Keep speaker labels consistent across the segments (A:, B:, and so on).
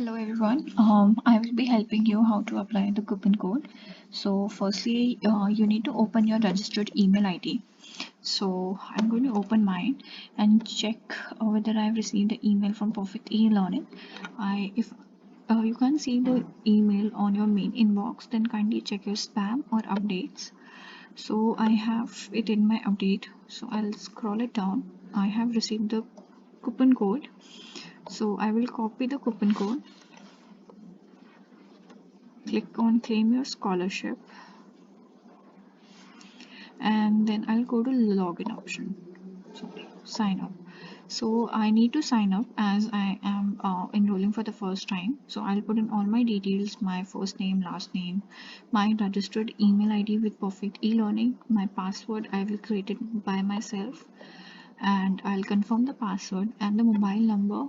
A: Hello everyone. I will be helping you how to apply the coupon code. So firstly, you need to open your registered email ID. So I'm going to open mine and check whether I've received the email from Perfect E-Learning. If you can't see the email on your main inbox, then kindly check your spam or updates. So I have it in my update. So I'll scroll it down. I have received the coupon code. So I will copy the coupon code. Click on claim your scholarship and then I'll go to login option. Sorry, sign up. So I need to sign up as I am enrolling for the first time. So I'll put in all my details, my first name, last name, my registered email ID with Perfect E-Learning, my password I will create it by myself, and I'll confirm the password and the mobile number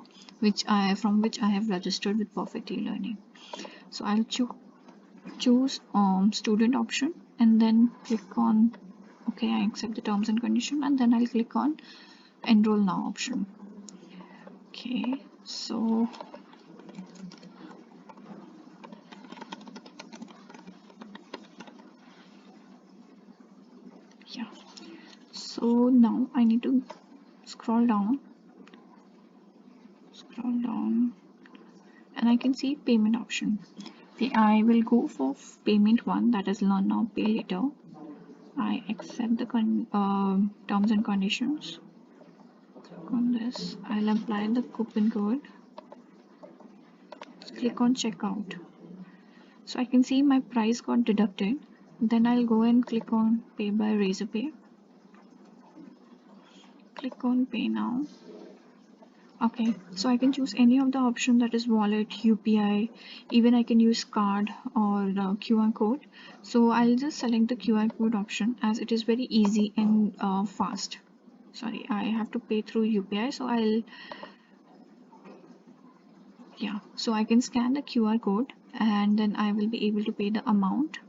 A: from which I have registered with Perfect E-Learning. So I'll choose student option and then click on okay, I accept the terms and condition, and then I'll click on enroll now option. Okay, so yeah, so now I need to scroll down and I can see payment option. Okay, I will go for payment one, that is learn now pay later. I accept the terms and conditions. Click on this. I'll apply the coupon code. Click on checkout. So I can see my price got deducted. Then I'll go and click on pay by Razorpay. Click on pay now. Okay, so I can choose any of the option, that is wallet, UPI, even I can use card or QR code. So I'll just select the QR code option as it is very easy and fast. Sorry, I have to pay through UPI, so so I can scan the QR code and then I will be able to pay the amount,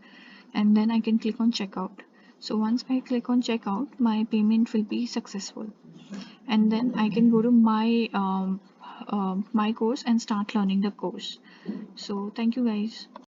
A: and then I can click on checkout. So once I click on checkout, my payment will be successful, and then I can go to my course and start learning the course. So thank you guys.